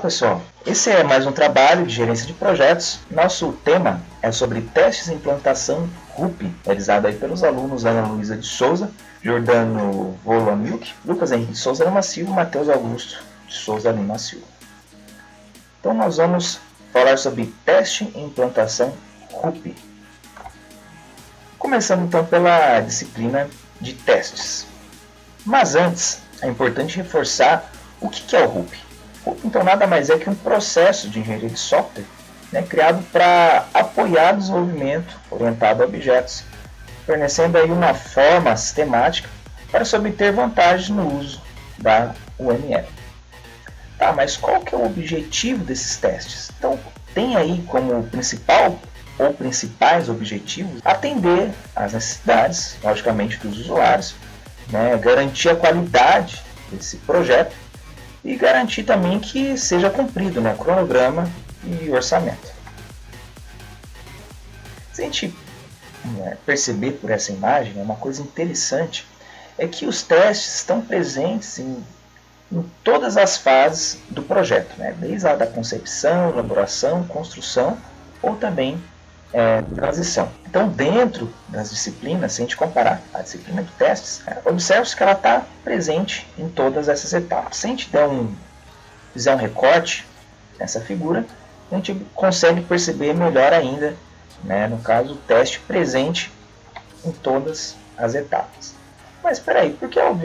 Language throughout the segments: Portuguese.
pessoal, esse é mais um trabalho de gerência de projetos. Nosso tema é sobre testes de implantação RUP, realizado aí pelos alunos Ana Luísa de Souza, Jordano Volamilk, Lucas Henrique de Souza Lima Silva e Matheus Augusto de Souza Lima Silva. Então nós vamos falar sobre teste e implantação RUP. Começando então pela disciplina de testes. Mas antes, é importante reforçar o que é o RUP. O RUP então nada mais é que um processo de engenharia de software, criado para apoiar o desenvolvimento orientado a objetos, fornecendo aí uma forma sistemática para se obter vantagens no uso da UML. Tá, mas qual que é o objetivo desses testes? Então, tem aí como principal ou principais objetivos atender às necessidades, logicamente, dos usuários, garantir a qualidade desse projeto e garantir também que seja cumprido cronograma e orçamento. Se a gente perceber por essa imagem, uma coisa interessante é que os testes estão presentes em todas as fases do projeto, desde a da concepção, elaboração, construção ou também transição. Então, dentro das disciplinas, se a gente comparar a disciplina de testes, observa-se que ela está presente em todas essas etapas. Se a gente fizer um recorte nessa figura, a gente consegue perceber melhor ainda, no caso, o teste presente em todas as etapas. Mas espera aí, por que ao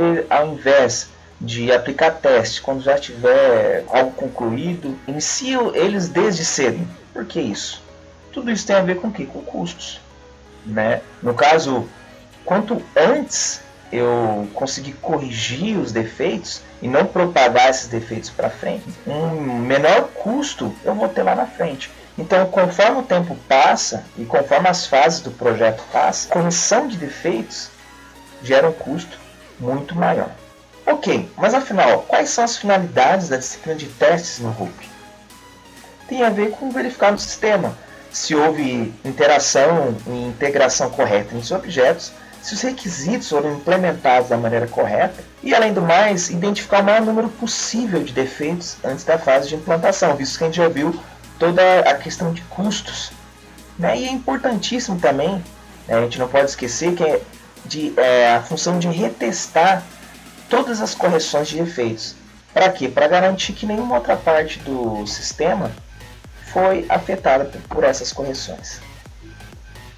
invés de aplicar teste quando já tiver algo concluído, inicio eles desde cedo? Por que isso? Tudo isso tem a ver com o quê? Com custos. No caso, quanto antes eu conseguir corrigir os defeitos e não propagar esses defeitos para frente, um menor custo eu vou ter lá na frente. Então, conforme o tempo passa e conforme as fases do projeto passam, a correção de defeitos gera um custo muito maior. Ok, mas afinal, quais são as finalidades da disciplina de testes no RUP? Tem a ver com verificar no sistema se houve interação e integração correta entre os objetos, se os requisitos foram implementados da maneira correta e, além do mais, identificar o maior número possível de defeitos antes da fase de implantação, visto que a gente já viu toda a questão de custos. E é importantíssimo também, a gente não pode esquecer que a função de retestar todas as correções de defeitos. Para quê? Para garantir que nenhuma outra parte do sistema foi afetada por essas correções.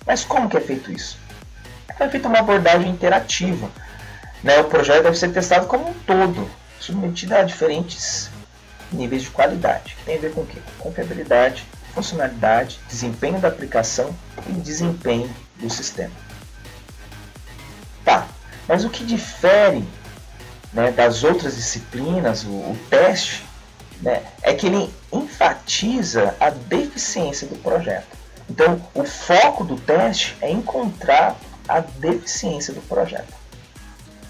Mas como que é feito isso? É feita uma abordagem interativa. O projeto deve ser testado como um todo, submetido a diferentes níveis de qualidade, que tem a ver com o quê? Com confiabilidade, funcionalidade, desempenho da aplicação e desempenho do sistema. Tá, mas o que difere das outras disciplinas, o teste, é que ele enfatiza a deficiência do projeto. Então, o foco do teste é encontrar a deficiência do projeto.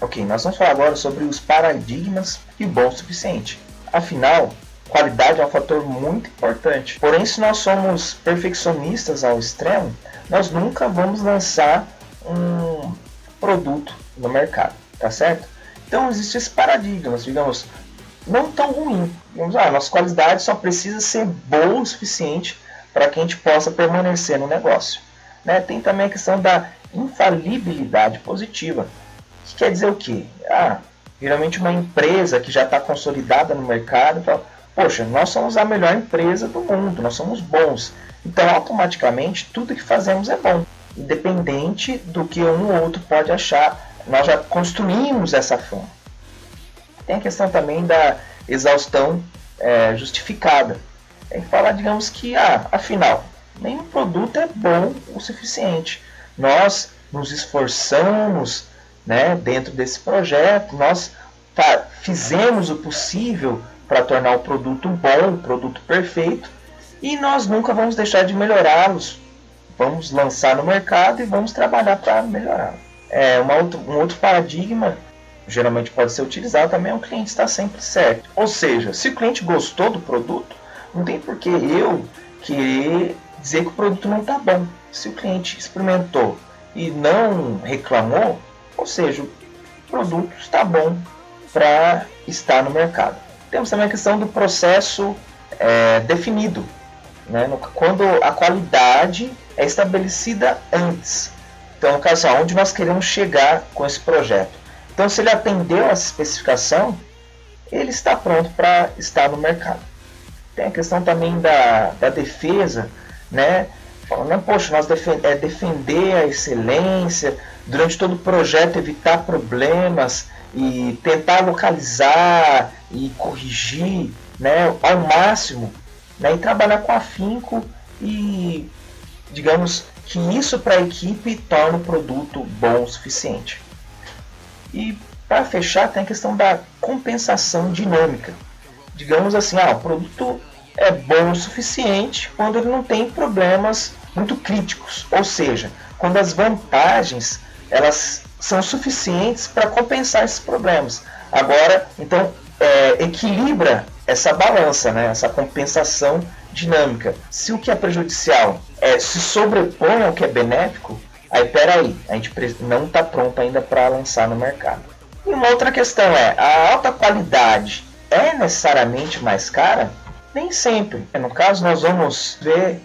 Ok, nós vamos falar agora sobre os paradigmas e o bom o suficiente. Afinal, qualidade é um fator muito importante. Porém, se nós somos perfeccionistas ao extremo, nós nunca vamos lançar um produto no mercado, tá certo? Então, existem esses paradigmas, digamos, não tão ruim. Nossa qualidade só precisa ser boa o suficiente para que a gente possa permanecer no negócio. Tem também a questão da infalibilidade positiva, que quer dizer o quê? Geralmente uma empresa que já está consolidada no mercado fala, poxa, nós somos a melhor empresa do mundo, nós somos bons. Então, automaticamente, tudo que fazemos é bom. Independente do que um ou outro pode achar, nós já construímos essa fama. Tem a questão também da exaustão justificada. Tem que falar, digamos que, afinal, nenhum produto é bom o suficiente. Nós nos esforçamos dentro desse projeto, nós fizemos o possível para tornar o produto bom, o produto perfeito, e nós nunca vamos deixar de melhorá-los. Vamos lançar no mercado e vamos trabalhar para melhorá-lo. Um outro paradigma geralmente pode ser utilizado também, o cliente está sempre certo. Ou seja, se o cliente gostou do produto, não tem por que eu querer dizer que o produto não está bom. Se o cliente experimentou e não reclamou, ou seja, o produto está bom para estar no mercado. Temos também a questão do processo definido, né? Quando a qualidade é estabelecida antes. Então, no caso, onde nós queremos chegar com esse projeto. Então, se ele atendeu essa especificação, ele está pronto para estar no mercado. Tem a questão também da defesa, né? Falando, poxa, nós defender a excelência, durante todo o projeto evitar problemas e tentar localizar e corrigir, né, ao máximo, né, e trabalhar com afinco e, digamos, que isso para a equipe torna o produto bom o suficiente. E para fechar, tem a questão da compensação dinâmica. Digamos assim, o produto é bom o suficiente quando ele não tem problemas muito críticos, ou seja, quando as vantagens elas são suficientes para compensar esses problemas. Agora, então, equilibra essa balança, né, essa compensação dinâmica. Se o que é prejudicial se sobrepõe ao que é benéfico, aí peraí, a gente não está pronto ainda para lançar no mercado. E uma outra questão a alta qualidade é necessariamente mais cara? Nem sempre. No caso, nós vamos ver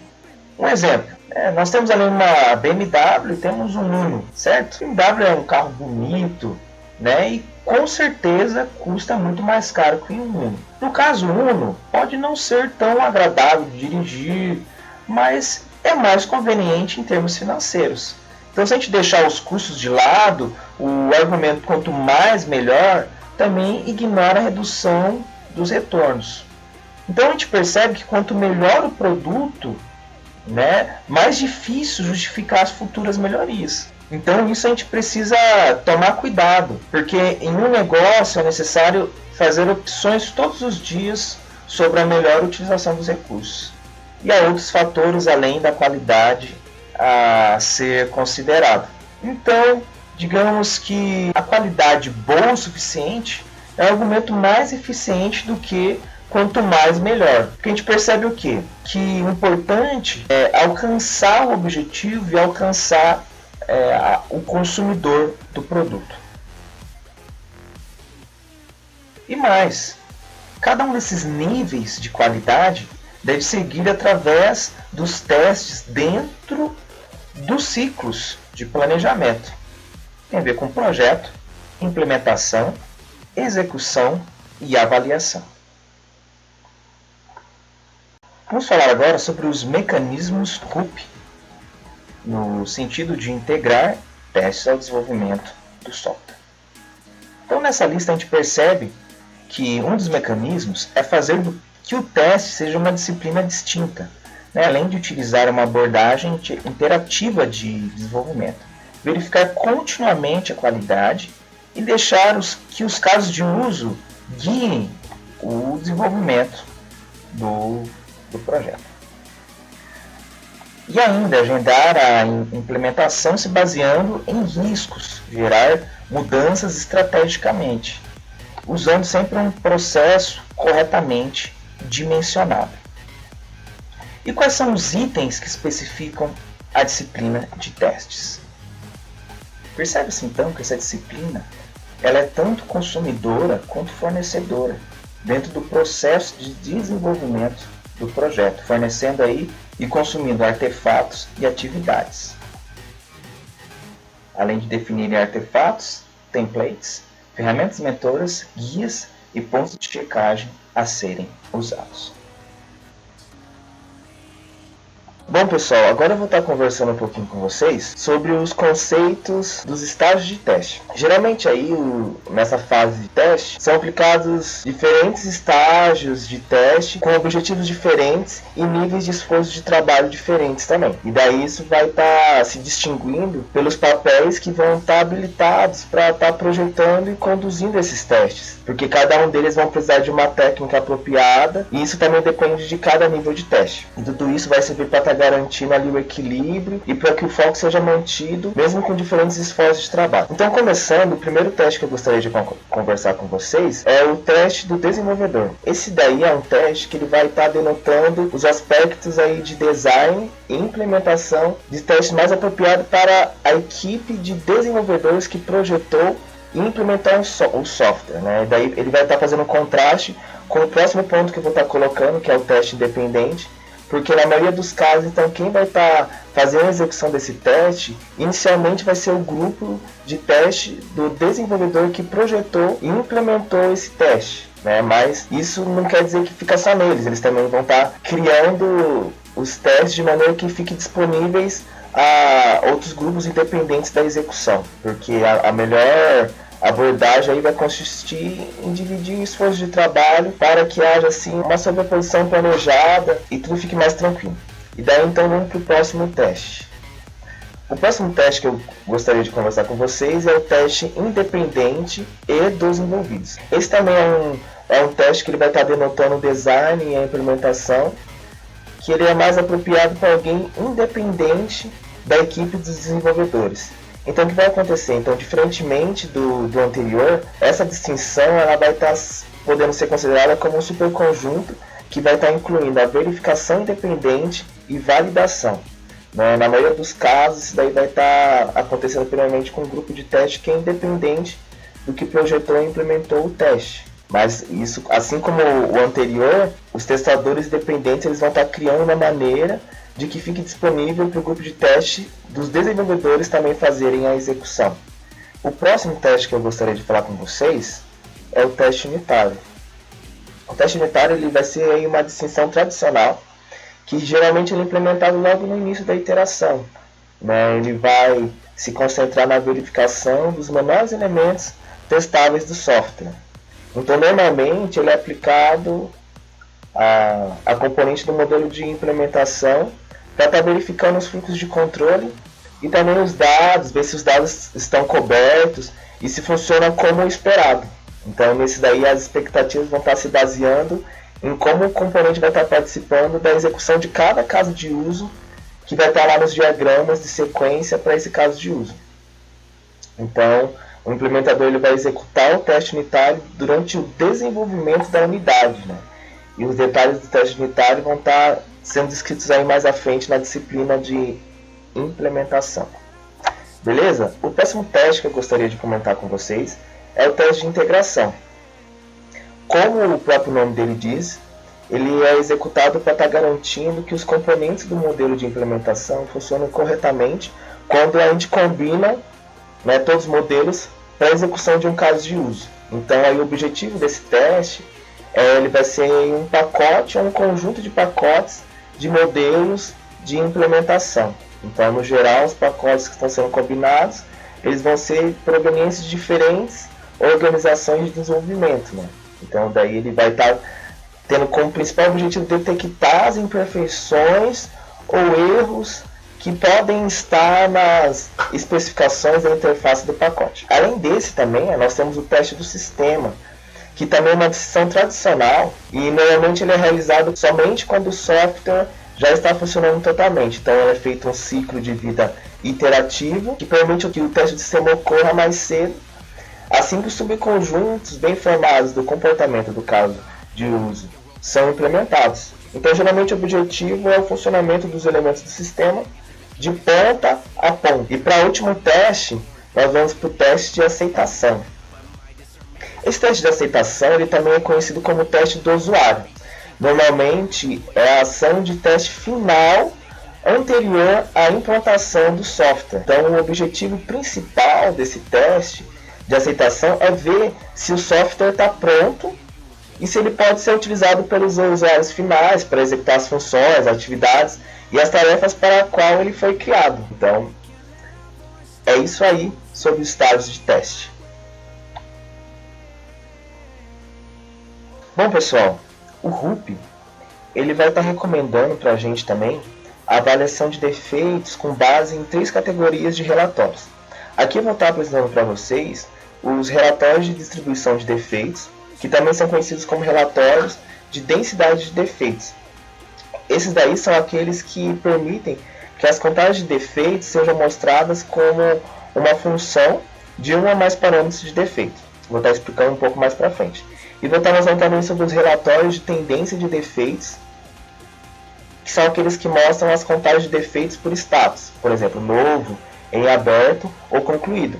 um exemplo. Nós temos ali uma BMW e temos um Uno, certo? BMW é um carro bonito, né? E com certeza custa muito mais caro que um Uno. No caso, o Uno pode não ser tão agradável de dirigir, mas é mais conveniente em termos financeiros. Então, se a gente deixar os custos de lado, o argumento quanto mais melhor também ignora a redução dos retornos. Então, a gente percebe que quanto melhor o produto, né, mais difícil justificar as futuras melhorias. Então, isso a gente precisa tomar cuidado, porque em um negócio é necessário fazer opções todos os dias sobre a melhor utilização dos recursos. E há outros fatores além da qualidade a ser considerado. Então, digamos que a qualidade boa o suficiente é um argumento mais eficiente do que quanto mais melhor. Porque a gente percebe o quê? Que o importante é alcançar o objetivo e alcançar o consumidor do produto. E mais, cada um desses níveis de qualidade deve seguir através dos testes dentro dos ciclos de planejamento. Tem a ver com projeto, implementação, execução e avaliação. Vamos falar agora sobre os mecanismos CUP, no sentido de integrar testes ao desenvolvimento do software. Então, nessa lista a gente percebe que um dos mecanismos é fazer que o teste seja uma disciplina distinta, né? Além de utilizar uma abordagem interativa de desenvolvimento, verificar continuamente a qualidade e deixar que os casos de uso guiem o desenvolvimento do projeto. E ainda agendar a implementação se baseando em riscos, gerar mudanças estrategicamente, usando sempre um processo corretamente dimensionado. E quais são os itens que especificam a disciplina de testes? Percebe-se então que essa disciplina ela é tanto consumidora quanto fornecedora dentro do processo de desenvolvimento do projeto, fornecendo aí e consumindo artefatos e atividades. Além de definir artefatos, templates, ferramentas mentoras, guias e pontos de checagem a serem usados. Bom pessoal, agora eu vou estar conversando um pouquinho com vocês sobre os conceitos dos estágios de teste. Geralmente aí nessa fase de teste são aplicados diferentes estágios de teste com objetivos diferentes e níveis de esforço de trabalho diferentes também. E daí isso vai estar se distinguindo pelos papéis que vão estar habilitados para estar projetando e conduzindo esses testes. Porque cada um deles vão precisar de uma técnica apropriada e isso também depende de cada nível de teste. E tudo isso vai servir para estar garantindo ali o equilíbrio e para que o foco seja mantido mesmo com diferentes esforços de trabalho. Então, começando, o primeiro teste que eu gostaria de conversar com vocês é o teste do desenvolvedor. Esse daí é um teste que ele vai estar denotando os aspectos aí de design e implementação de testes mais apropriados para a equipe de desenvolvedores que projetou e implementar o software, né? Daí ele vai estar fazendo um contraste com o próximo ponto que eu vou estar colocando, que é o teste independente, porque na maioria dos casos, então, quem vai estar fazendo a execução desse teste, inicialmente vai ser o grupo de teste do desenvolvedor que projetou e implementou esse teste, né? Mas isso não quer dizer que fica só neles, eles também vão estar criando os testes de maneira que fiquem disponíveis a outros grupos independentes da execução, porque a melhor abordagem aí vai consistir em dividir o esforço de trabalho para que haja assim uma sobreposição planejada e tudo fique mais tranquilo. E daí então vamos para o próximo teste. O próximo teste que eu gostaria de conversar com vocês é o teste independente e dos envolvidos. Esse também é um teste que ele vai estar denotando o design e a implementação, que ele é mais apropriado para alguém independente da equipe dos desenvolvedores. Então o que vai acontecer? Então, diferentemente do anterior, essa distinção ela vai estar podendo ser considerada como um superconjunto que vai estar incluindo a verificação independente e validação. Na maioria dos casos, isso daí vai estar acontecendo primeiramente com um grupo de teste que é independente do que projetou e implementou o teste. Mas isso, assim como o anterior, os testadores independentes eles vão estar criando uma maneira de que fique disponível para o grupo de teste dos desenvolvedores também fazerem a execução. O próximo teste que eu gostaria de falar com vocês é o teste unitário. O teste unitário ele vai ser aí uma distinção tradicional, que geralmente ele é implementado logo no início da iteração, né? Ele vai se concentrar na verificação dos menores elementos testáveis do software. Então, normalmente, ele é aplicado a componente do modelo de implementação para estar verificando os fluxos de controle e também os dados, ver se os dados estão cobertos e se funciona como esperado. Então, nesse daí, as expectativas vão estar se baseando em como o componente vai estar participando da execução de cada caso de uso que vai estar lá nos diagramas de sequência para esse caso de uso. Então, o implementador ele vai executar o teste unitário durante o desenvolvimento da unidade, né? E os detalhes do teste unitário vão estar sendo descritos aí mais à frente na disciplina de implementação. Beleza? O próximo teste que eu gostaria de comentar com vocês é o teste de integração. Como o próprio nome dele diz, ele é executado para estar garantindo que os componentes do modelo de implementação funcionam corretamente quando a gente combina, né, todos os modelos para a execução de um caso de uso. Então, aí, o objetivo desse teste ele vai ser um pacote ou um conjunto de pacotes de modelos de implementação. Então, no geral, os pacotes que estão sendo combinados, eles vão ser provenientes de diferentes organizações de desenvolvimento, né? Então, daí ele vai estar tendo como principal objetivo detectar as imperfeições ou erros que podem estar nas especificações da interface do pacote. Além desse também, nós temos o teste do sistema, que também é uma decisão tradicional e normalmente ele é realizado somente quando o software já está funcionando totalmente. Então é feito um ciclo de vida iterativo que permite que o teste do sistema ocorra mais cedo, assim que os subconjuntos bem formados do comportamento do caso de uso são implementados. Então geralmente o objetivo é o funcionamento dos elementos do sistema de ponta a ponta. E para o último teste, nós vamos para o teste de aceitação. Esse teste de aceitação ele também é conhecido como teste do usuário. Normalmente é a ação de teste final anterior à implantação do software. Então o objetivo principal desse teste de aceitação é ver se o software está pronto e se ele pode ser utilizado pelos usuários finais para executar as funções, as atividades e as tarefas para a qual ele foi criado. Então é isso aí sobre os estágios de teste. Bom, pessoal, o RUP ele vai estar recomendando para a gente também a avaliação de defeitos com base em 3 categorias de relatórios. Aqui eu vou estar apresentando para vocês os relatórios de distribuição de defeitos, que também são conhecidos como relatórios de densidade de defeitos. Esses daí são aqueles que permitem que as contagens de defeitos sejam mostradas como uma função de um ou mais parâmetros de defeito. Vou estar explicando um pouco mais para frente. E vou estar mostrando também sobre os relatórios de tendência de defeitos, que são aqueles que mostram as contagens de defeitos por status, por exemplo, novo, em aberto ou concluído,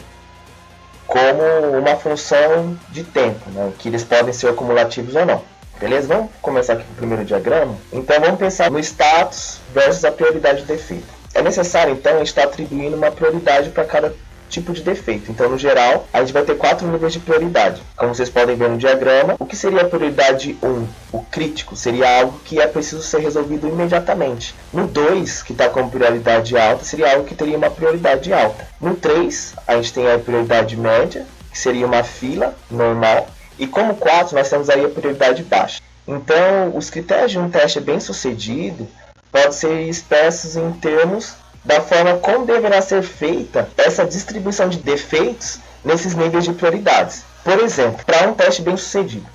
como uma função de tempo, né, que eles podem ser acumulativos ou não. Beleza? Vamos começar aqui com o primeiro diagrama? Então vamos pensar no status versus a prioridade de defeito. É necessário então a gente estar atribuindo uma prioridade para cada tipo de defeito. Então, no geral, a gente vai ter 4 níveis de prioridade. Como vocês podem ver no diagrama, o que seria a prioridade 1? O crítico seria algo que é preciso ser resolvido imediatamente. No 2, que está com prioridade alta, seria algo que teria uma prioridade alta. No 3, a gente tem a prioridade média, que seria uma fila normal. E como 4, nós temos aí a prioridade baixa. Então, os critérios de um teste bem sucedido podem ser expressos em termos da forma como deverá ser feita essa distribuição de defeitos nesses níveis de prioridades. Por exemplo, para um teste bem sucedido,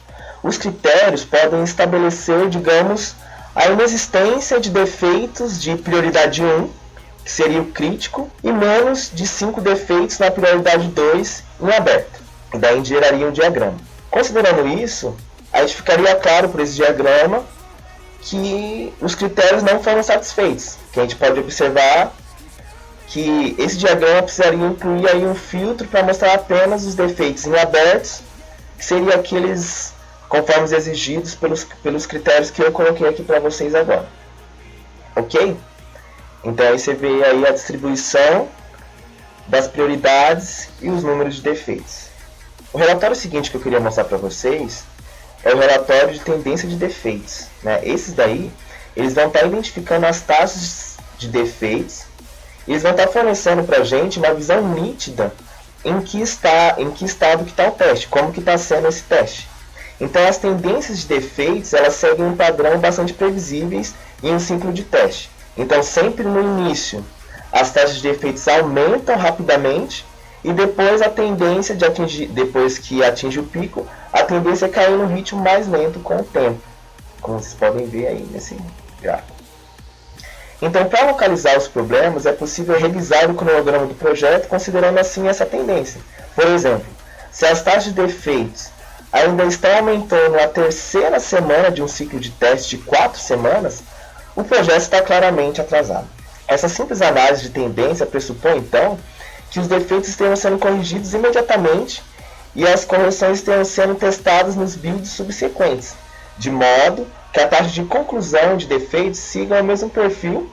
os critérios podem estabelecer, digamos, a inexistência de defeitos de prioridade 1, que seria o crítico, e menos de 5 defeitos na prioridade 2 em aberto. E daí geraria um diagrama. Considerando isso, a gente ficaria claro por esse diagrama que os critérios não foram satisfeitos. Que a gente pode observar que esse diagrama precisaria incluir aí um filtro para mostrar apenas os defeitos em abertos, que seriam aqueles conforme exigidos pelos critérios que eu coloquei aqui para vocês agora. Ok? Então aí você vê aí a distribuição das prioridades e os números de defeitos. O relatório seguinte que eu queria mostrar para vocês é o relatório de tendência de defeitos, né? Esses daí, eles vão estar identificando as taxas de defeitos, e eles vão estar fornecendo para a gente uma visão nítida em que estado que está o teste, como que está sendo esse teste. Então as tendências de defeitos, elas seguem um padrão bastante previsíveis em um ciclo de teste. Então sempre no início, as taxas de defeitos aumentam rapidamente, e depois a tendência de atingir, depois que atinge o pico, a tendência é cair no ritmo mais lento com o tempo, como vocês podem ver aí nesse gráfico. Então, para localizar os problemas, é possível revisar o cronograma do projeto considerando assim essa tendência. Por exemplo, se as taxas de defeitos ainda estão aumentando na terceira semana de um ciclo de teste de 4 semanas, o projeto está claramente atrasado. Essa simples análise de tendência pressupõe, então, que os defeitos estejam sendo corrigidos imediatamente e as correções estejam sendo testadas nos builds subsequentes, de modo que a taxa de conclusão de defeitos siga o mesmo perfil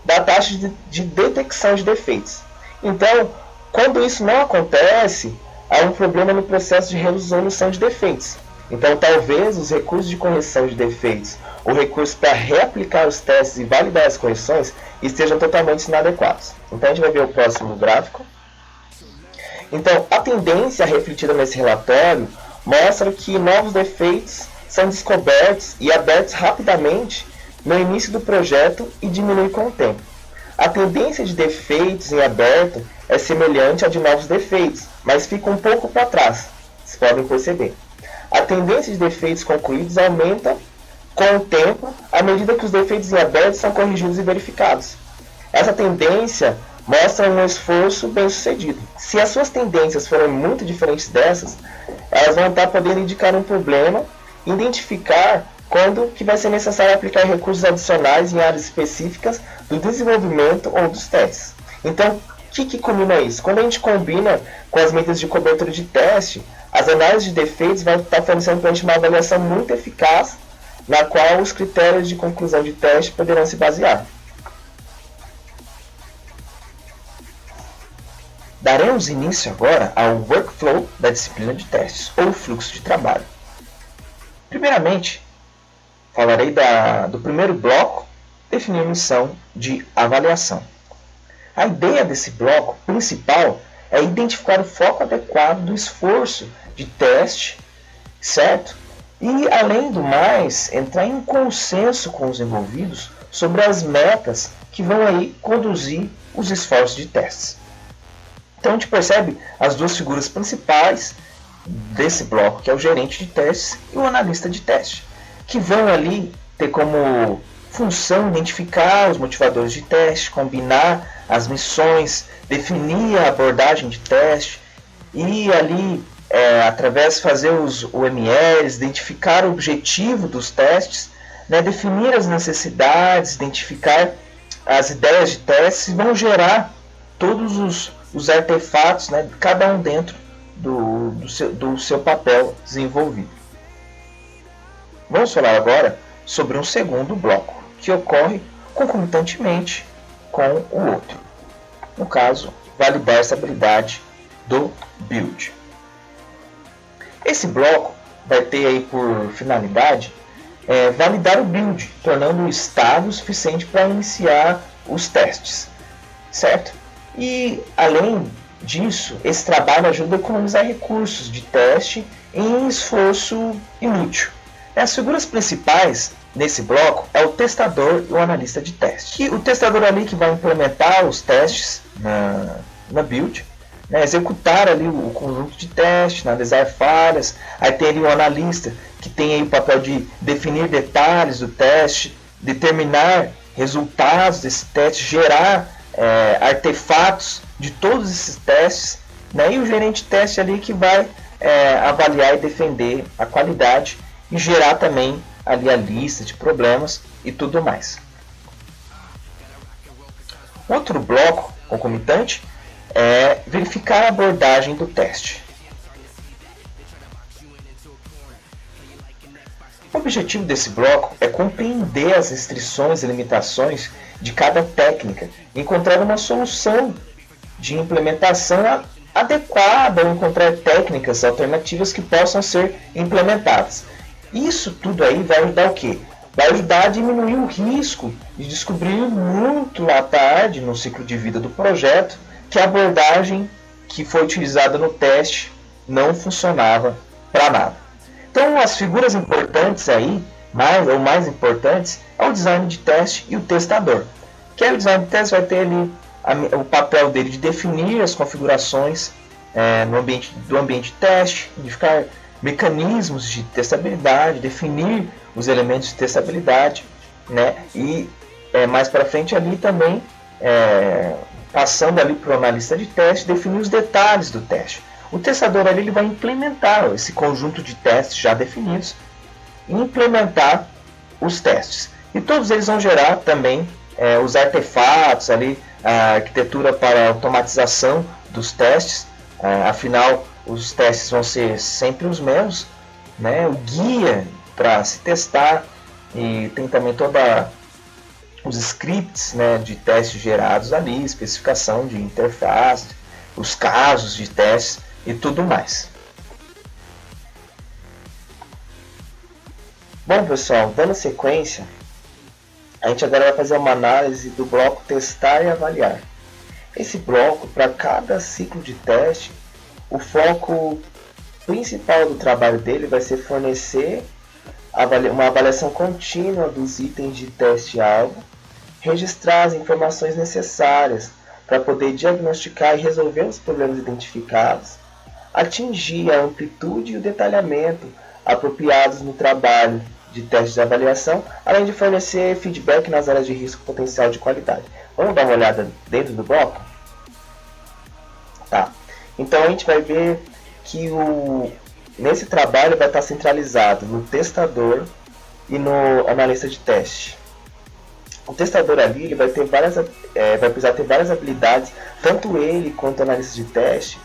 da taxa de detecção de defeitos. Então, quando isso não acontece, há um problema no processo de resolução de defeitos. Então, talvez os recursos de correção de defeitos ou recursos para reaplicar os testes e validar as correções estejam totalmente inadequados. Então, a gente vai ver o próximo gráfico. Então, a tendência refletida nesse relatório mostra que novos defeitos são descobertos e abertos rapidamente no início do projeto e diminui com o tempo. A tendência de defeitos em aberto é semelhante à de novos defeitos, mas fica um pouco para trás, vocês podem perceber. A tendência de defeitos concluídos aumenta com o tempo à medida que os defeitos em aberto são corrigidos e verificados. Essa tendência mostra um esforço bem sucedido. Se as suas tendências forem muito diferentes dessas, elas vão estar podendo indicar um problema, identificar quando que vai ser necessário aplicar recursos adicionais em áreas específicas do desenvolvimento ou dos testes. Então, o que combina isso? Quando a gente combina com as medidas de cobertura de teste, as análises de defeitos vão estar fornecendo para a gente uma avaliação muito eficaz, na qual os critérios de conclusão de teste poderão se basear. Daremos início agora ao workflow da disciplina de testes, ou fluxo de trabalho. Primeiramente, falarei do primeiro bloco, definir missão de avaliação. A ideia desse bloco principal é identificar o foco adequado do esforço de teste, certo? E, além do mais, entrar em consenso com os envolvidos sobre as metas que vão aí conduzir os esforços de testes. Então a gente percebe as duas figuras principais desse bloco, que é o gerente de testes e o analista de teste, que vão ali ter como função identificar os motivadores de teste, combinar as missões, definir a abordagem de teste e ali, através de fazer os UMLs, identificar o objetivo dos testes, né, definir as necessidades, identificar as ideias de testes e vão gerar todos os artefatos, né, cada um dentro do seu papel desenvolvido. Vamos falar agora sobre um segundo bloco, que ocorre concomitantemente com o outro. No caso, validar a estabilidade do build. Esse bloco vai ter aí por finalidade validar o build, tornando-o estável o suficiente para iniciar os testes, certo? E além disso, esse trabalho ajuda a economizar recursos de teste em esforço inútil. As figuras principais nesse bloco é o testador e o analista de teste. E o testador ali que vai implementar os testes na build, né, executar ali o conjunto de teste, analisar falhas. Aí tem ali o analista que tem aí o papel de definir detalhes do teste, determinar resultados desse teste, gerar artefatos de todos esses testes, né, e o gerente de teste ali que vai avaliar e defender a qualidade e gerar também ali a lista de problemas e tudo mais. Outro bloco concomitante é verificar a abordagem do teste. O objetivo desse bloco é compreender as restrições e limitações de cada técnica e encontrar uma solução de implementação adequada ou encontrar técnicas alternativas que possam ser implementadas. Isso tudo aí vai ajudar o quê? Vai ajudar a diminuir o risco de descobrir muito lá tarde no ciclo de vida do projeto que a abordagem que foi utilizada no teste não funcionava para nada. Então as figuras importantes aí, mais importantes, é o design de teste e o testador. Que é o design de teste vai ter ali o papel dele de definir as configurações do ambiente de teste, identificar mecanismos de testabilidade, definir os elementos de testabilidade, né? E mais para frente ali também, passando ali para o analista de teste, definir os detalhes do teste. O testador ali ele vai implementar esse conjunto de testes já definidos e implementar os testes. E todos eles vão gerar também os artefatos ali, a arquitetura para automatização dos testes. Afinal, os testes vão ser sempre os mesmos, né? O guia para se testar, e tem também todos os scripts, né, de testes gerados ali, especificação de interface, os casos de testes e tudo mais. Bom, pessoal, dando sequência, a gente agora vai fazer uma análise do bloco testar e avaliar. Esse bloco, para cada ciclo de teste, o foco principal do trabalho dele vai ser fornecer uma avaliação contínua dos itens de teste-alvo, registrar as informações necessárias para poder diagnosticar e resolver os problemas identificados, atingir a amplitude e o detalhamento apropriados no trabalho de teste de avaliação, além de fornecer feedback nas áreas de risco potencial de qualidade. Vamos dar uma olhada dentro do bloco? Tá. Então a gente vai ver que nesse trabalho vai estar centralizado no testador e no analista de teste. O testador ali ele vai precisar ter várias habilidades, tanto ele quanto o analista de teste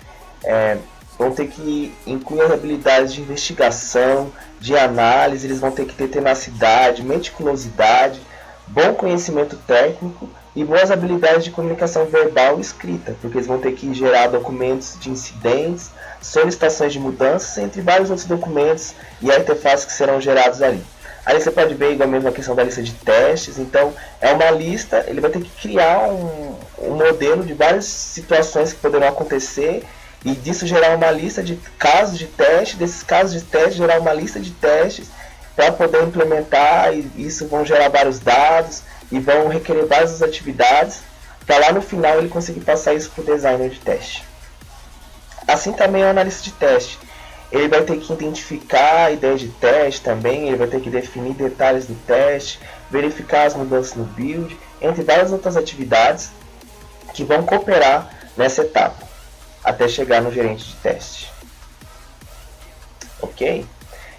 vão ter que incluir as habilidades de investigação, de análise, eles vão ter que ter tenacidade, meticulosidade, bom conhecimento técnico e boas habilidades de comunicação verbal e escrita, porque eles vão ter que gerar documentos de incidentes, solicitações de mudanças, entre vários outros documentos e artefatos que serão gerados ali. Aí você pode ver igual mesmo a questão da lista de testes. Então é uma lista, ele vai ter que criar um modelo de várias situações que poderão acontecer e disso gerar uma lista de casos de teste, desses casos de teste gerar uma lista de testes para poder implementar, e isso vão gerar vários dados e vão requerer várias atividades para lá no final ele conseguir passar isso para o designer de teste. Assim também é o analista de teste. Ele vai ter que identificar a ideia de teste também, ele vai ter que definir detalhes do teste, verificar as mudanças no build, entre várias outras atividades que vão cooperar nessa etapa, até chegar no gerente de teste. Ok?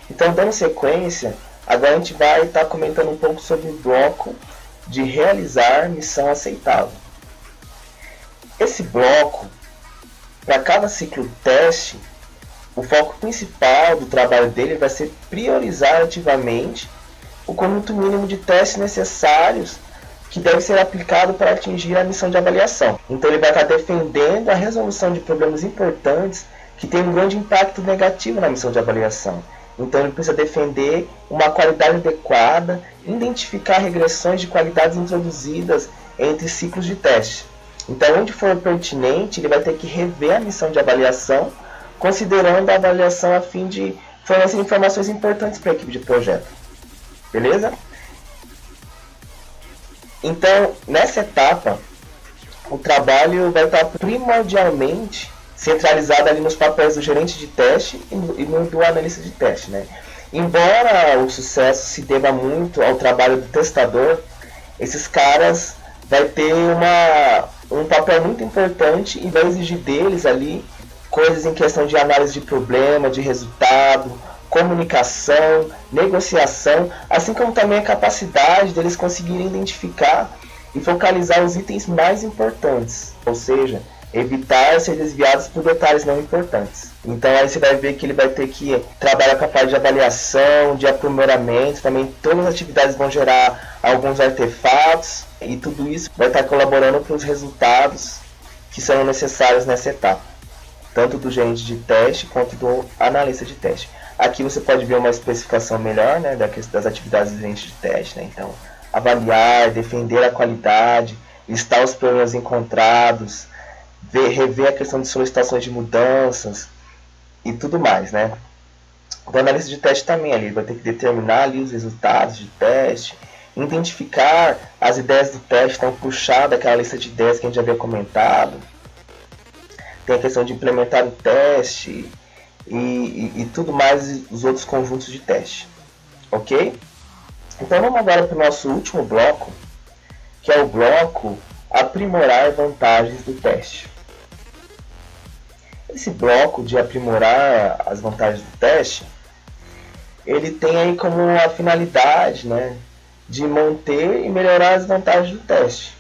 Então, dando sequência, agora a gente vai estar comentando um pouco sobre o bloco de realizar missão aceitável. Esse bloco, para cada ciclo teste, o foco principal do trabalho dele vai ser priorizar ativamente o conjunto mínimo de testes necessários que deve ser aplicado para atingir a missão de avaliação. Então ele vai estar defendendo a resolução de problemas importantes que têm um grande impacto negativo na missão de avaliação. Então ele precisa defender uma qualidade adequada, identificar regressões de qualidades introduzidas entre ciclos de teste. Então, onde for pertinente, ele vai ter que rever a missão de avaliação, considerando a avaliação a fim de fornecer informações importantes para a equipe de projeto. Beleza? Então, nessa etapa, o trabalho vai estar primordialmente centralizado ali nos papéis do gerente de teste e do analista de teste, né? Embora o sucesso se deva muito ao trabalho do testador, esses caras vai ter um papel muito importante e vai exigir deles ali coisas em questão de análise de problema, de resultado, comunicação, negociação, assim como também a capacidade deles conseguirem identificar e focalizar os itens mais importantes, ou seja, evitar ser desviados por detalhes não importantes. Então aí você vai ver que ele vai ter que trabalhar com a parte de avaliação, de aprimoramento, também todas as atividades vão gerar alguns artefatos e tudo isso vai estar colaborando para os resultados que são necessários nessa etapa, tanto do gerente de teste quanto do analista de teste. Aqui você pode ver uma especificação melhor, né, das atividades do gerente de teste, né? Então, avaliar, defender a qualidade, listar os problemas encontrados, rever a questão de solicitações de mudanças e tudo mais, né? O analista de teste também ali vai ter que determinar ali os resultados de teste, identificar as ideias do teste, então puxar daquela lista de ideias que a gente já havia comentado. Tem a questão de implementar o teste e tudo mais, os outros conjuntos de teste. Ok? Então vamos agora para o nosso último bloco, que é o bloco aprimorar vantagens do teste. Esse bloco de aprimorar as vantagens do teste, ele tem aí como a finalidade, né, de manter e melhorar as vantagens do teste,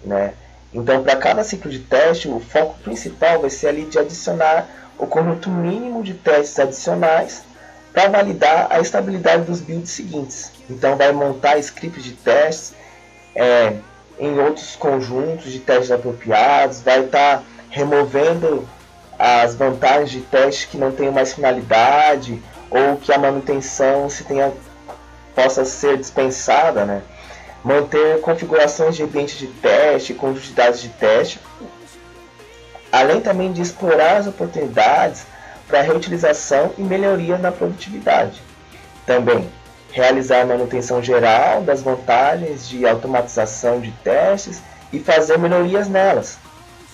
né? Então, para cada ciclo de teste, o foco principal vai ser ali de adicionar o conjunto mínimo de testes adicionais para validar a estabilidade dos builds seguintes. Então, vai montar scripts de testes em outros conjuntos de testes apropriados, vai estar removendo as vantagens de teste que não tenham mais finalidade ou que a manutenção possa ser dispensada, né? Manter configurações de ambiente de teste, conjunto de dados de teste, além também de explorar as oportunidades para reutilização e melhoria na produtividade. Também realizar a manutenção geral das vantagens de automatização de testes e fazer melhorias nelas.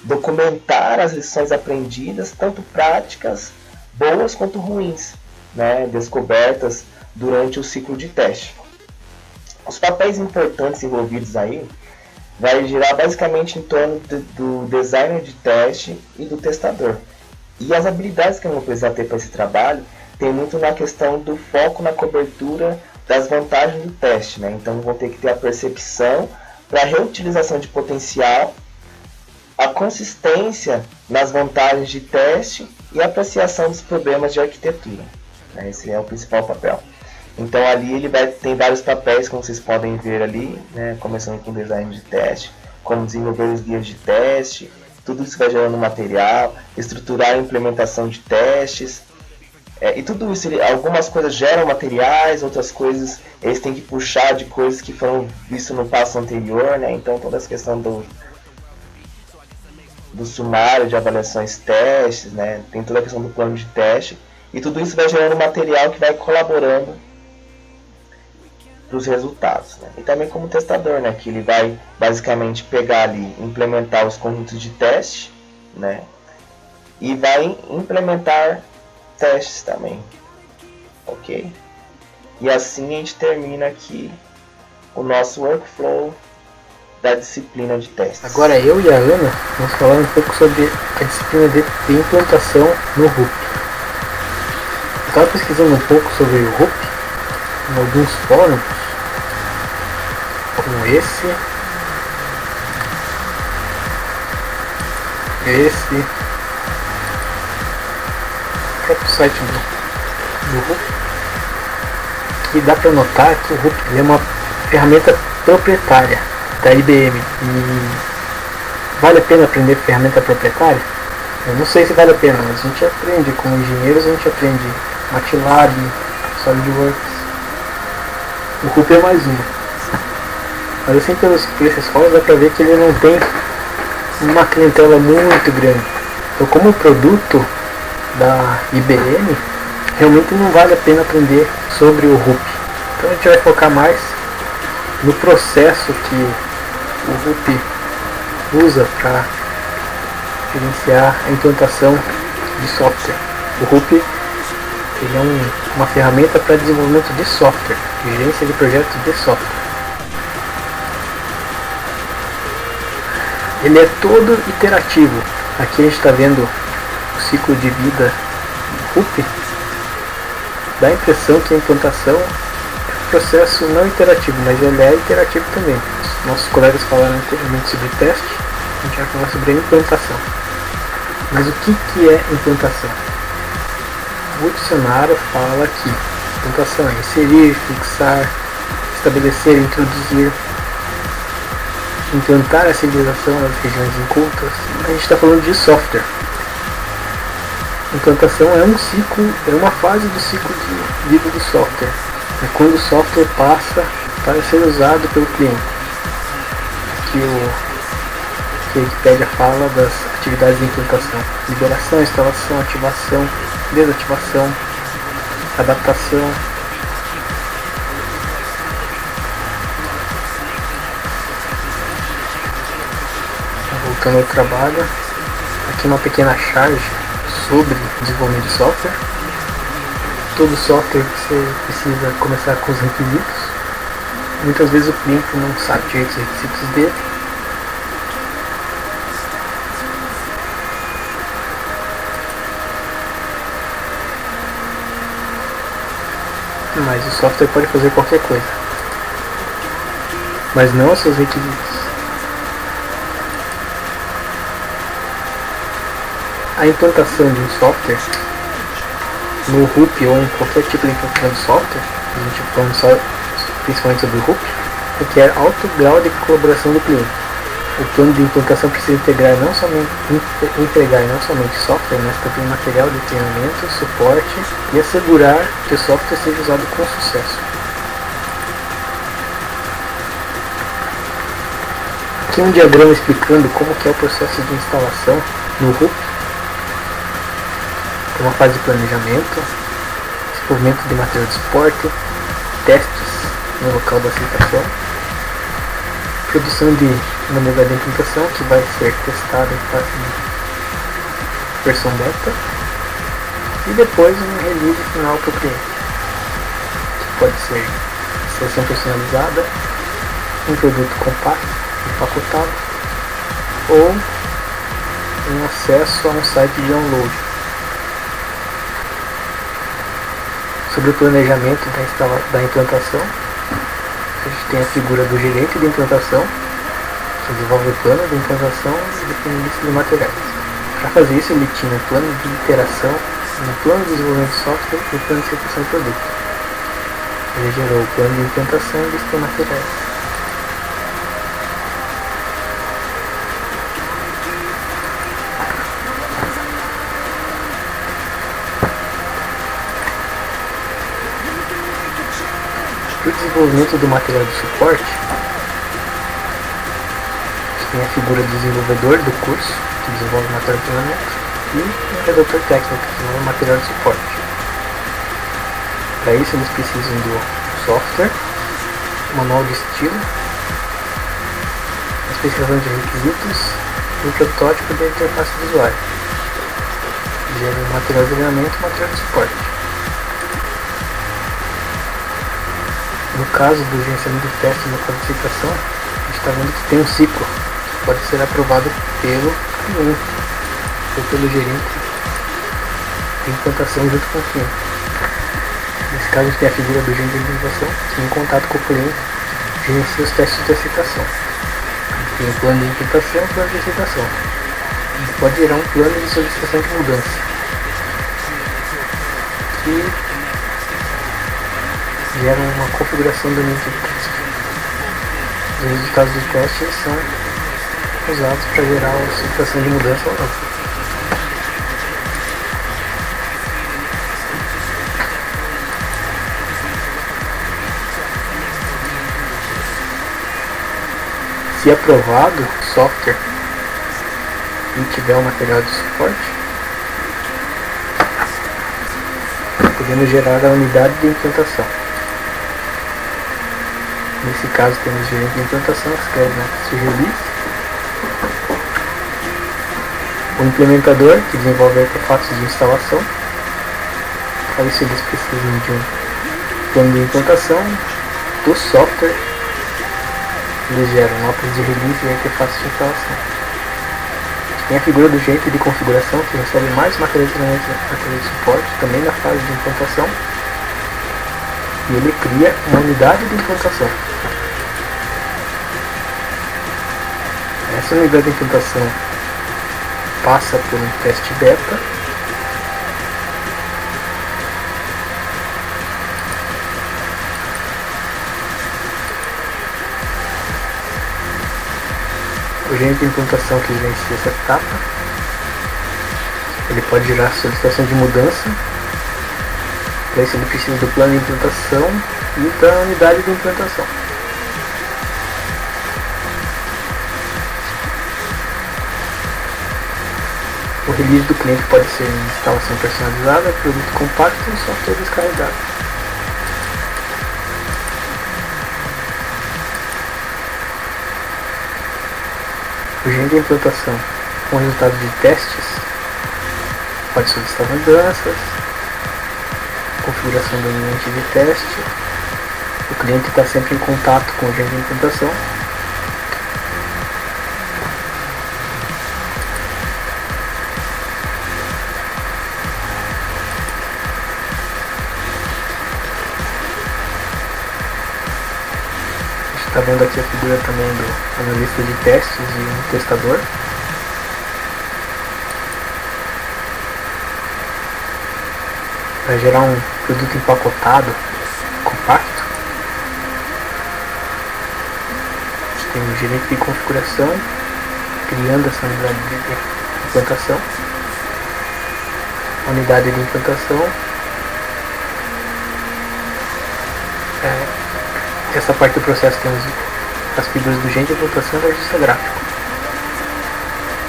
Documentar as lições aprendidas, tanto práticas boas quanto ruins, né, descobertas durante o ciclo de teste. Os papéis importantes envolvidos aí vai girar basicamente em torno do designer de teste e do testador. E as habilidades que eu vou precisar ter para esse trabalho tem muito na questão do foco na cobertura das vantagens do teste, né? Então vou ter que ter a percepção para a reutilização de potencial, a consistência nas vantagens de teste e a apreciação dos problemas de arquitetura. Esse é o principal papel. Então ali ele tem vários papéis, como vocês podem ver ali, né? Começando com design de teste, como desenvolver os guias de teste, tudo isso vai gerando material, estruturar a implementação de testes, e tudo isso, algumas coisas geram materiais, outras coisas eles têm que puxar de coisas que foram vistas no passo anterior, né? Então toda essa questão do sumário de avaliações testes, né? Tem toda a questão do plano de teste, e tudo isso vai gerando material que vai colaborando para os resultados, né? E também como testador, né? Que ele vai basicamente pegar ali, implementar os conjuntos de teste, né? E vai implementar testes também, ok? E assim a gente termina aqui o nosso workflow da disciplina de testes. Agora eu e a Ana vamos falar um pouco sobre a disciplina de implantação no RUP. Eu estava pesquisando um pouco sobre o RUP em alguns fóruns, como esse, próprio site do Rup. E dá para notar que o Rup é uma ferramenta proprietária da IBM. E vale a pena aprender ferramenta proprietária? Eu não sei se vale a pena, mas a gente aprende como engenheiros, a gente aprende MATLAB, SolidWorks. O Rup é mais uma. Mas assim, por esses foros dá pra ver que ele não tem uma clientela muito grande. Então, como produto da IBM, realmente não vale a pena aprender sobre o Rup. Então a gente vai focar mais no processo que o Rup usa para gerenciar a implantação de software. O Rup ele é uma ferramenta para desenvolvimento de software, gerência de projetos de software. Ele é todo iterativo. Aqui a gente está vendo o ciclo de vida do Rup. Dá a impressão que a implantação é um processo não iterativo, mas ele é iterativo também. Nossos colegas falaram anteriormente sobre teste, a gente vai falar sobre a implantação. Mas o que é implantação? O dicionário fala que implantação é inserir, fixar, estabelecer, introduzir, implantar a civilização nas regiões incultas. A gente está falando de software. Implantação é um ciclo, é uma fase do ciclo de vida do software. É quando o software passa para ser usado pelo cliente. Aqui a Wikipédia fala das atividades de implantação: liberação, instalação, ativação, desativação, adaptação. Voltando ao trabalho, aqui uma pequena charge sobre desenvolvimento de software. Todo software você precisa começar com os requisitos. Muitas vezes o cliente não sabe direito os requisitos dele. Mas o software pode fazer qualquer coisa, mas não os seus requisitos. A implantação de um software no Rup ou em qualquer tipo de implantação de software, a gente está falando só principalmente sobre o Rup, requer alto grau de colaboração do cliente. O plano de implantação precisa entregar não somente software, mas também material de treinamento, suporte e assegurar que o software seja usado com sucesso. Aqui um diagrama explicando como que é o processo de instalação no Rup. Tem uma fase de planejamento, desenvolvimento de material de suporte, testes no local da aceitação, produção de maneira de implantação que vai ser testada em versão beta e depois um release final para o cliente, que pode ser seleção personalizada, um produto compacto, empacotado ou um acesso a um site de download. Sobre o planejamento da implantação, a gente tem a figura do gerente de implantação, que desenvolve o plano de implantação e define lista de materiais. Para fazer isso, ele tinha um plano de iteração, um plano de desenvolvimento de software e um plano de execução de produto. Ele gerou o plano de implantação e lista de materiais. Para o desenvolvimento do material de suporte, tem a figura do desenvolvedor do curso, que desenvolve o material de treinamento, e o redator técnico, que desenvolve o material de suporte. Para isso eles precisam do software, manual de estilo, a especificação de requisitos e o protótipo da interface do usuário. Gera o material de treinamento e o material de suporte. No caso do gerenciamento de teste e da qualificação, a gente está vendo que tem um ciclo que pode ser aprovado pelo cliente ou pelo gerente de implantação junto com o cliente. Nesse caso, a gente tem a figura do gerente de implantação, que em contato com o cliente gerencia os testes de aceitação. Tem um plano de implantação e um plano de aceitação. A gente pode gerar um plano de solicitação de mudança. e gera uma configuração do ambiente de teste. Os resultados do teste são usados para gerar a solicitação de mudança ou não. Se aprovado o software e tiver o material de suporte, podemos gerar a unidade de implantação. Nesse caso temos o gerente de implantação que escreve na test release, o implementador que desenvolve artefatos de instalação. Para isso eles precisam de um plano de implantação do software. Eles geram notas de release e artefatos de instalação. Tem a figura do gerente de configuração que recebe mais materiais de suporte também na fase de implantação. E ele cria uma unidade de implantação. Essa unidade de implantação passa por um teste beta. O gerente de implantação que gerencia essa etapa, ele pode gerar solicitação de mudança. Para isso ele precisa do plano de implantação e da unidade de implantação. O release do cliente pode ser instalação personalizada, produto compacto e software descarregado. O gerente de implantação, com resultado de testes, pode solicitar mudanças, configuração do ambiente de teste. O cliente está sempre em contato com o gerente de implantação. Está vendo aqui a figura também do analista de testes e um testador. Para gerar um produto empacotado, compacto, a gente tem um gerente de configuração criando essa unidade de implantação, a unidade de implantação. Essa parte do processo temos as figuras do gerente de implantação e do artista gráfico.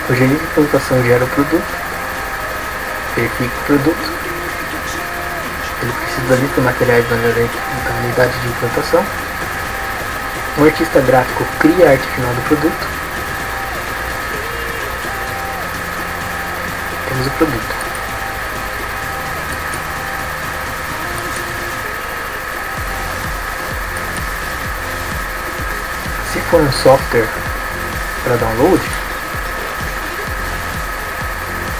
O gerente de implantação gera o produto, verifica o produto, ele precisa da lista de materiais da unidade de implantação. O artista gráfico cria a arte final do produto. Temos o produto. Se for um software para download,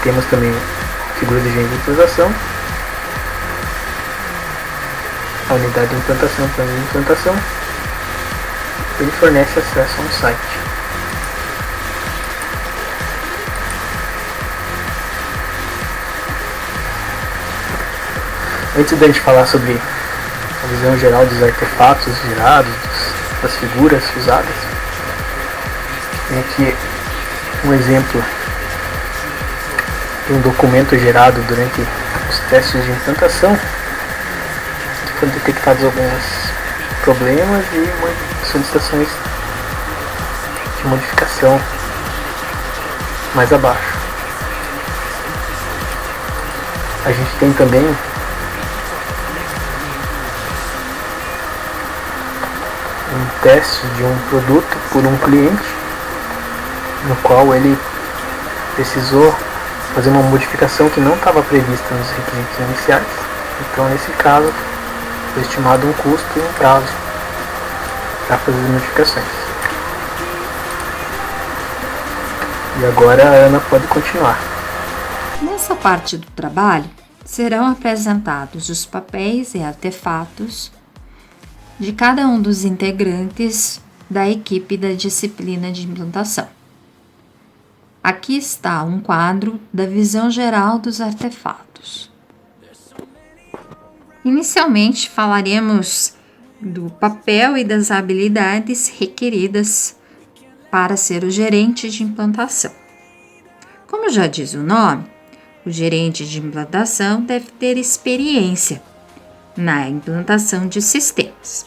temos também a figura de gerente de implantação, a unidade de implantação, plano de implantação. Ele fornece acesso a um site. Antes da gente falar sobre a visão geral dos artefatos gerados, das figuras usadas, tem aqui um exemplo de um documento gerado durante os testes de implantação. Foram detectados alguns problemas e solicitações de modificação mais abaixo. A gente tem também um teste de um produto por um cliente, no qual ele precisou fazer uma modificação que não estava prevista nos requisitos iniciais. Então, nesse caso, foi estimado um custo e um prazo para fazer as modificações. E agora a Ana pode continuar. Nessa parte do trabalho, serão apresentados os papéis e artefatos de cada um dos integrantes da equipe da disciplina de implantação. Aqui está um quadro da visão geral dos artefatos. Inicialmente, falaremos do papel e das habilidades requeridas para ser o gerente de implantação. Como já diz o nome, o gerente de implantação deve ter experiência na implantação de sistemas.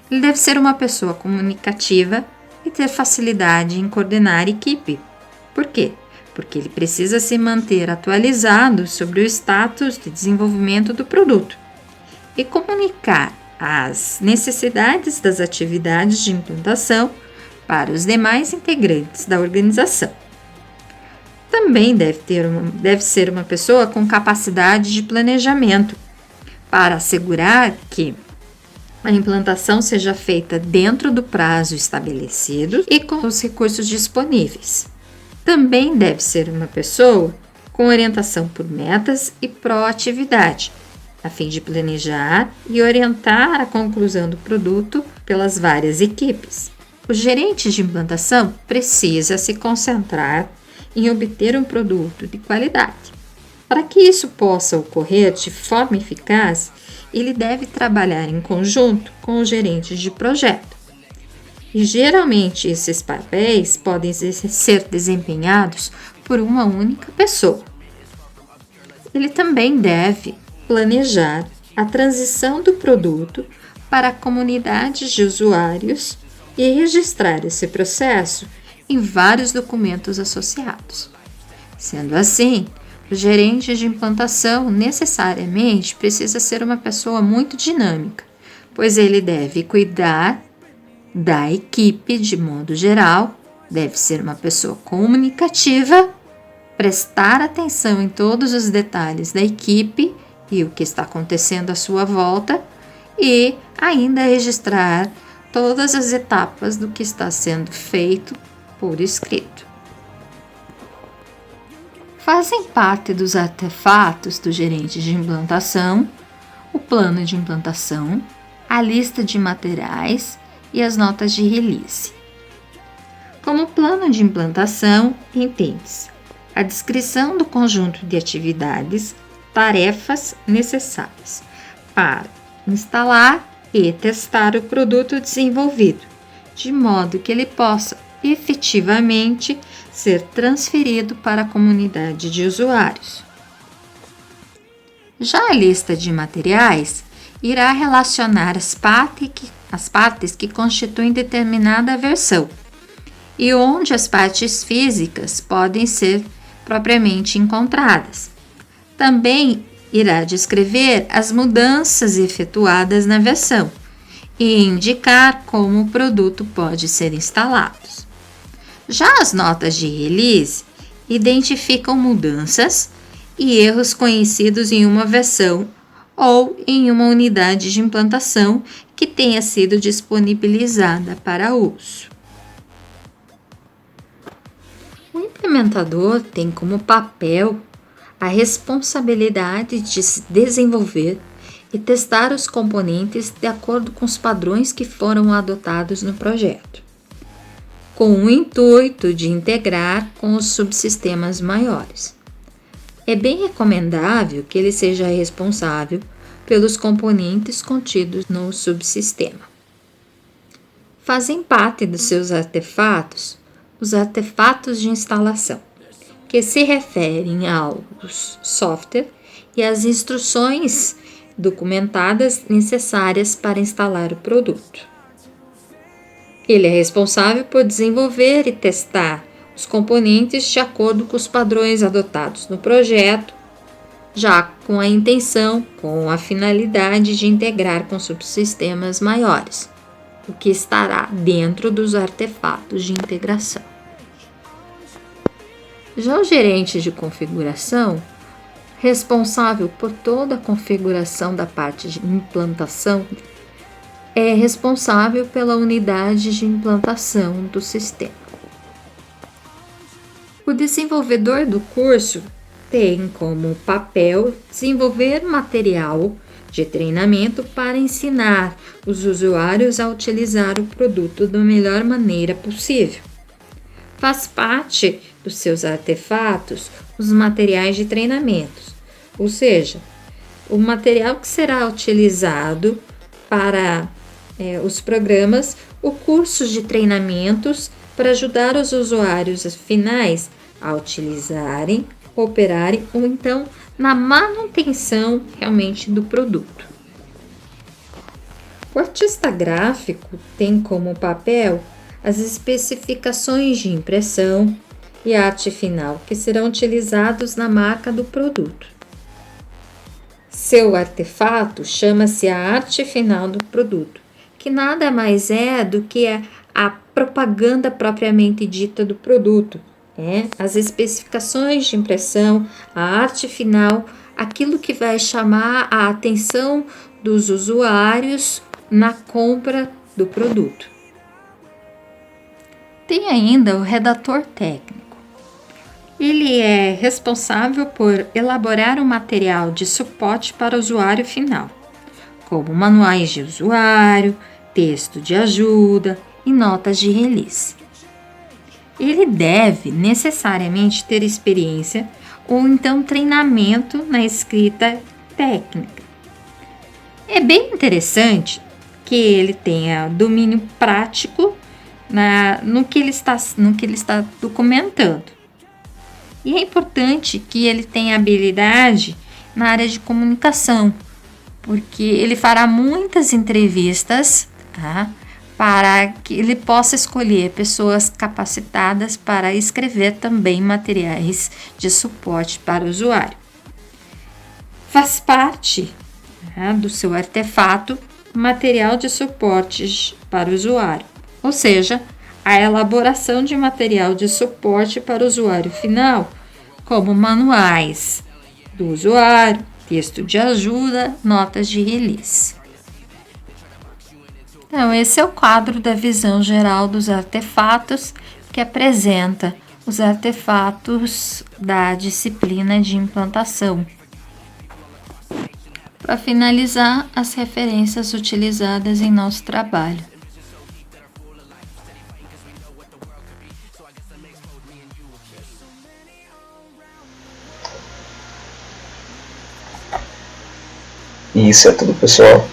Ele deve ser uma pessoa comunicativa e ter facilidade em coordenar a equipe. Por quê? Porque ele precisa se manter atualizado sobre o status de desenvolvimento do produto e comunicar as necessidades das atividades de implantação para os demais integrantes da organização. Também deve ser uma pessoa com capacidade de planejamento para assegurar que a implantação seja feita dentro do prazo estabelecido e com os recursos disponíveis. Também deve ser uma pessoa com orientação por metas e proatividade, a fim de planejar e orientar a conclusão do produto pelas várias equipes. O gerente de implantação precisa se concentrar em obter um produto de qualidade. Para que isso possa ocorrer de forma eficaz, ele deve trabalhar em conjunto com os gerentes de projeto. E geralmente esses papéis podem ser desempenhados por uma única pessoa. Ele também deve planejar a transição do produto para comunidades de usuários e registrar esse processo em vários documentos associados. Sendo assim, o gerente de implantação necessariamente precisa ser uma pessoa muito dinâmica, pois ele deve cuidar da equipe de modo geral, deve ser uma pessoa comunicativa, prestar atenção em todos os detalhes da equipe e o que está acontecendo à sua volta e ainda registrar todas as etapas do que está sendo feito por escrito. Fazem parte dos artefatos do gerente de implantação o plano de implantação, a lista de materiais e as notas de release. Como plano de implantação, entende-se a descrição do conjunto de atividades, tarefas necessárias para instalar e testar o produto desenvolvido, de modo que ele possa efetivamente ser transferido para a comunidade de usuários. Já a lista de materiais irá relacionar as partes que constituem determinada versão e onde as partes físicas podem ser propriamente encontradas. Também irá descrever as mudanças efetuadas na versão e indicar como o produto pode ser instalado. Já as notas de release identificam mudanças e erros conhecidos em uma versão ou em uma unidade de implantação que tenha sido disponibilizada para uso. O implementador tem como papel a responsabilidade de desenvolver e testar os componentes de acordo com os padrões que foram adotados no projeto, com o intuito de integrar com os subsistemas maiores. É bem recomendável que ele seja responsável pelos componentes contidos no subsistema. Fazem parte dos seus artefatos os artefatos de instalação, que se referem aos software e às instruções documentadas necessárias para instalar o produto. Ele é responsável por desenvolver e testar os componentes de acordo com os padrões adotados no projeto, já com a intenção, com a finalidade de integrar com subsistemas maiores, o que estará dentro dos artefatos de integração. Já o gerente de configuração, responsável por toda a configuração da parte de implantação, é responsável pela unidade de implantação do sistema. O desenvolvedor do curso tem como papel desenvolver material de treinamento para ensinar os usuários a utilizar o produto da melhor maneira possível. Faz parte dos seus artefatos os materiais de treinamento, ou seja, o material que será utilizado para os programas, o curso de treinamentos para ajudar os usuários finais a utilizarem, operarem ou então na manutenção realmente do produto. O artista gráfico tem como papel as especificações de impressão e arte final que serão utilizados na marca do produto. Seu artefato chama-se a arte final do produto, que nada mais é do que a propaganda propriamente dita do produto, as especificações de impressão, a arte final, aquilo que vai chamar a atenção dos usuários na compra do produto. Tem ainda o redator técnico. Ele é responsável por elaborar um material de suporte para o usuário final, como manuais de usuário, texto de ajuda e notas de release. Ele deve necessariamente ter experiência ou então treinamento na escrita técnica. É bem interessante que ele tenha domínio prático no que ele está documentando. E é importante que ele tenha habilidade na área de comunicação, porque ele fará muitas entrevistas, para que ele possa escolher pessoas capacitadas para escrever também materiais de suporte para o usuário. Faz parte do seu artefato material de suporte para o usuário, ou seja, a elaboração de material de suporte para o usuário final, como manuais do usuário, texto de ajuda, notas de release. Então, esse é o quadro da visão geral dos artefatos, que apresenta os artefatos da disciplina de implantação. Para finalizar, as referências utilizadas em nosso trabalho. E isso é tudo, pessoal.